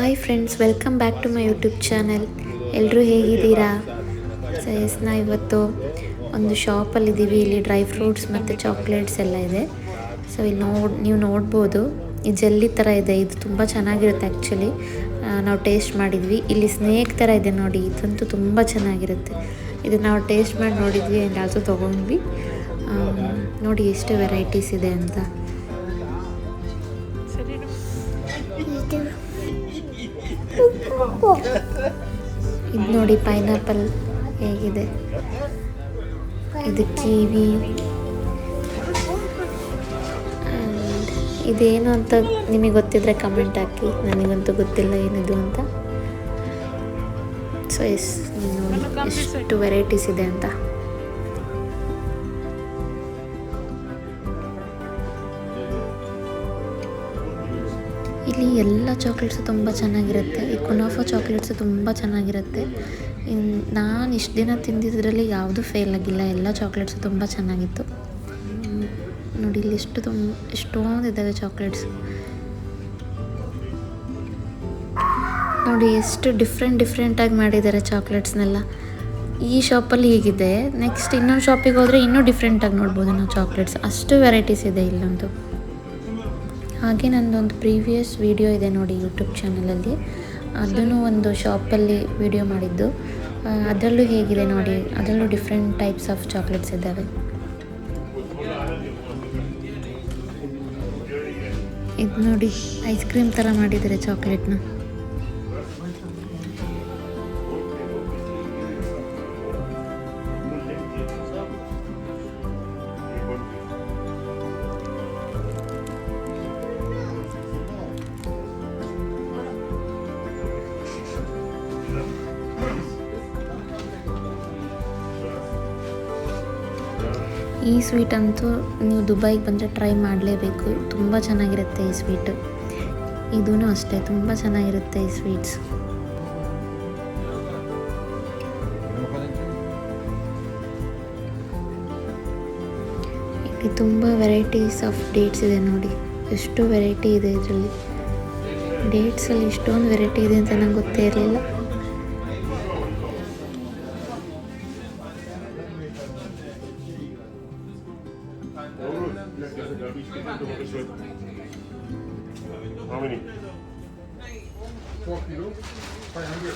Hi friends, welcome back to my YouTube channel. ಎಲ್ಲರೂ ಹೇಗಿದ್ದೀರಾ? So ನಾ ಇವತ್ತು ಒಂದು ಶಾಪಲ್ಲಿದ್ದೀವಿ. ಇಲ್ಲಿ ಡ್ರೈ ಫ್ರೂಟ್ಸ್ ಮತ್ತು ಚಾಕ್ಲೇಟ್ಸ್ ಎಲ್ಲ ಇದೆ. ಸೊ ಇಲ್ಲಿ ನೀವು ನೋಡ್ಬೋದು, ಈ ಜೆಲ್ಲಿ ಥರ ಇದೆ. ಇದು ತುಂಬ ಚೆನ್ನಾಗಿರುತ್ತೆ ಆ್ಯಕ್ಚುಲಿ. ನಾವು ಟೇಸ್ಟ್ ಮಾಡಿದ್ವಿ. ಇಲ್ಲಿ ಸ್ನೇಕ್ ಥರ ಇದೆ ನೋಡಿ, ಇದಂತೂ ತುಂಬ ಚೆನ್ನಾಗಿರುತ್ತೆ. ಇದು ನಾವು ಟೇಸ್ಟ್ ಮಾಡಿ ನೋಡಿದ್ವಿ ಆ್ಯಂಡ್ ಆಲ್ಸೋ ತೊಗೊಂಡ್ವಿ. ನೋಡಿ ಎಷ್ಟು ವೆರೈಟೀಸ್ ಇದೆ ಅಂತ. ಇದು ನೋಡಿ ಪೈನಾಪಲ್ ಹೇಗಿದೆ, ಇದು ಕಿವಿ. ಇದೇನು ಅಂತ ನಿಮಗೆ ಗೊತ್ತಿದ್ರೆ ಕಮೆಂಟ್ ಹಾಕಿ, ನನಗಂತೂ ಗೊತ್ತಿಲ್ಲ ಏನಿದು ಅಂತ. ಸೊ ನೋಡಿ ಎಷ್ಟು ವೆರೈಟೀಸ್ ಇದೆ ಅಂತ. ಇಲ್ಲಿ ಎಲ್ಲ ಚಾಕ್ಲೇಟ್ಸು ತುಂಬ ಚೆನ್ನಾಗಿರುತ್ತೆ. ಈ ಕುನಾಫಾ ಚಾಕ್ಲೇಟ್ಸು ತುಂಬ ಚೆನ್ನಾಗಿರುತ್ತೆ. ನಾನು ಇಷ್ಟು ದಿನ ತಿಂದಿದ್ರಲ್ಲಿ ಯಾವುದೂ ಫೇಲ್ ಆಗಿಲ್ಲ. ಎಲ್ಲ ಚಾಕ್ಲೇಟ್ಸು ತುಂಬ ಚೆನ್ನಾಗಿತ್ತು. ನೋಡಿ ಇಲ್ಲಿ ಎಷ್ಟೊಂದು ಇದ್ದಾವೆ ಚಾಕ್ಲೇಟ್ಸ್. ನೋಡಿ ಎಷ್ಟು ಡಿಫ್ರೆಂಟಾಗಿ ಮಾಡಿದ್ದಾರೆ ಚಾಕ್ಲೇಟ್ಸ್ನೆಲ್ಲ. ಈ ಶಾಪಲ್ಲಿ ಹೀಗಿದೆ. ನೆಕ್ಸ್ಟ್ ಇನ್ನೊಂದು ಶಾಪಿಗೆ ಹೋದರೆ ಇನ್ನೂ ಡಿಫ್ರೆಂಟಾಗಿ ನೋಡ್ಬೋದು ನಾವು ಚಾಕ್ಲೇಟ್ಸ್. ಅಷ್ಟು ವೆರೈಟೀಸ್ ಇದೆ ಇಲ್ಲೊಂದು. ಹಾಗೆ ನನ್ನದೊಂದು ಪ್ರೀವಿಯಸ್ ವಿಡಿಯೋ ಇದೆ ನೋಡಿ ಯೂಟ್ಯೂಬ್ ಚಾನಲಲ್ಲಿ. ಅದನ್ನು ಒಂದು ಶಾಪಲ್ಲಿ ವಿಡಿಯೋ ಮಾಡಿದ್ದು. ಅದರಲ್ಲೂ ಹೇಗಿದೆ ನೋಡಿ, ಅದರಲ್ಲೂ ಡಿಫ್ರೆಂಟ್ ಟೈಪ್ಸ್ ಆಫ್ ಚಾಕ್ಲೇಟ್ಸ್ ಇದ್ದಾವೆ. ಇದು ನೋಡಿ ಐಸ್ ಕ್ರೀಮ್ ಥರ ಮಾಡಿದ್ದಾರೆ ಚಾಕ್ಲೇಟ್ನ. ಈ ಸ್ವೀಟ್ ಅಂತೂ ನೀವು ದುಬೈಗೆ ಬಂದರೆ ಟ್ರೈ ಮಾಡಲೇಬೇಕು. ತುಂಬ ಚೆನ್ನಾಗಿರುತ್ತೆ ಈ ಸ್ವೀಟು. ಇದೂ ಅಷ್ಟೇ ತುಂಬ ಚೆನ್ನಾಗಿರುತ್ತೆ ಈ ಸ್ವೀಟ್ಸ್. ಇಲ್ಲಿ ತುಂಬ ವೆರೈಟೀಸ್ ಆಫ್ ಡೇಟ್ಸ್ ಇದೆ ನೋಡಿ. ಎಷ್ಟು ವೆರೈಟಿ ಇದೆ ಇದರಲ್ಲಿ. ಡೇಟ್ಸಲ್ಲಿ ಇಷ್ಟೊಂದು ವೆರೈಟಿ ಇದೆ ಅಂತ ನಂಗೆ ಗೊತ್ತೇ ಇರಲಿಲ್ಲ. How many? 4 kilo, 500.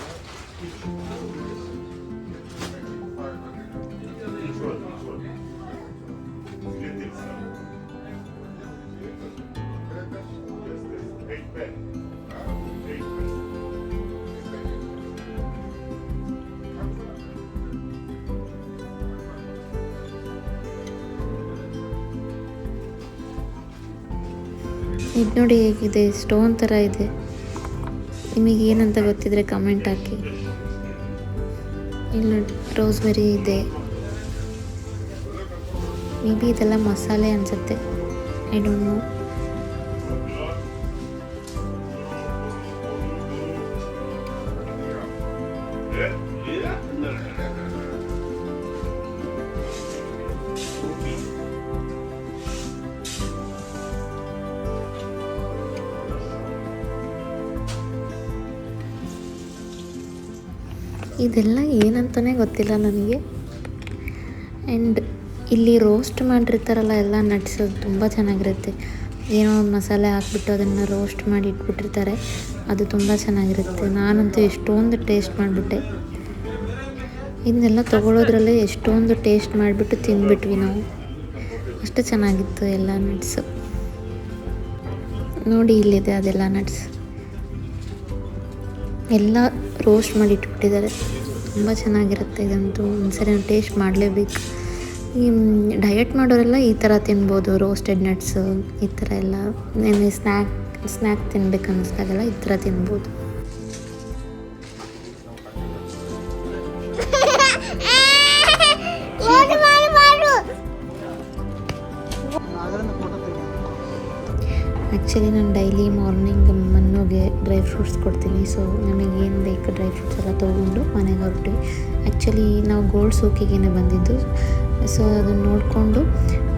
Each one. Get this. 8 pen. 8 pen. ಇದು ನೋಡಿ ಹೇಗಿದೆ, ಸ್ಟೋನ್ ಥರ ಇದೆ. ನಿಮಗೆ ಏನಂತ ಗೊತ್ತಿದ್ರೆ ಕಮೆಂಟ್ ಹಾಕಿ. ಇಲ್ಲಿ ರೋಸ್ಬೆರಿ ಇದೆ. ಮೇ ಬಿ ಇದೆಲ್ಲ ಮಸಾಲೆ ಅನಿಸುತ್ತೆ, ಐ ಡೋಂಟ್ ನೋ. ಇದೆಲ್ಲ ಏನಂತಲೇ ಗೊತ್ತಿಲ್ಲ ನನಗೆ. ಆ್ಯಂಡ್ ಇಲ್ಲಿ ರೋಸ್ಟ್ ಮಾಡಿರ್ತಾರಲ್ಲ ಎಲ್ಲ ನಟ್ಸ್, ತುಂಬ ಚೆನ್ನಾಗಿರುತ್ತೆ. ಏನೋ ಒಂದು ಮಸಾಲೆ ಹಾಕ್ಬಿಟ್ಟು ಅದನ್ನು ರೋಸ್ಟ್ ಮಾಡಿ ಇಟ್ಬಿಟ್ಟಿರ್ತಾರೆ. ಅದು ತುಂಬ ಚೆನ್ನಾಗಿರುತ್ತೆ. ನಾನಂತೂ ಎಷ್ಟೊಂದು ಟೇಸ್ಟ್ ಮಾಡಿಬಿಟ್ಟೆ. ಇದನ್ನೆಲ್ಲ ತೊಗೊಳೋದ್ರಲ್ಲೇ ಎಷ್ಟೊಂದು ಟೇಸ್ಟ್ ಮಾಡಿಬಿಟ್ಟು ತಿಂದ್ಬಿಟ್ವಿ ನಾವು. ಅಷ್ಟು ಚೆನ್ನಾಗಿತ್ತು ಎಲ್ಲ ನಟ್ಸು. ನೋಡಿ ಇಲ್ಲಿದೆ ಅದೆಲ್ಲ ನಟ್ಸ್ ಎಲ್ಲ ರೋಸ್ಟ್ ಮಾಡಿ ಇಟ್ಬಿಟ್ಟಿದ್ದಾರೆ. ತುಂಬ ಚೆನ್ನಾಗಿರುತ್ತೆ. ಇದಂತೂ ಒಂದ್ಸರಿ ನಾನು ಟೇಸ್ಟ್ ಮಾಡಲೇಬೇಕು. ಈ ಡಯಟ್ ಮಾಡೋರೆಲ್ಲ ಈ ಥರ ತಿನ್ಬೋದು. ರೋಸ್ಟೆಡ್ ನಟ್ಸು ಈ ಥರ ಎಲ್ಲ ಸ್ನ್ಯಾಕ್ ತಿನ್ಬೇಕು ಅನ್ನಿಸ್ದಾಗೆಲ್ಲ ಈ ಥರ ತಿನ್ಬೋದು. ಆ್ಯಕ್ಚುಲಿ ನಾನು ಡೈಲಿ ಮಾರ್ನಿಂಗ್ ಮನ್ನೋಗೆ ಡ್ರೈ ಫ್ರೂಟ್ಸ್ ಕೊಡ್ತೀನಿ. ಸೊ ನಮಗೇನು ಬೇಕು ಡ್ರೈ ಫ್ರೂಟ್ಸ್ ಎಲ್ಲ ತೊಗೊಂಡು ಮನೆಗೆ ಹೊರಟ್ವಿ. ಆ್ಯಕ್ಚುಲಿ ನಾವು ಗೋಲ್ಡ್ ಸೂಕಿಗೇ ಬಂದಿದ್ದು. ಸೊ ಅದನ್ನು ನೋಡಿಕೊಂಡು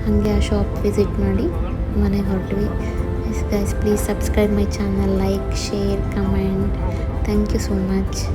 ಹಾಗೆ ಆ ಶಾಪ್ ವಿಸಿಟ್ ಮಾಡಿ ಮನೆಗೆ ಹೊರಟ್ವಿ. Yes guys, please subscribe my channel, like, share, comment. Thank you so much.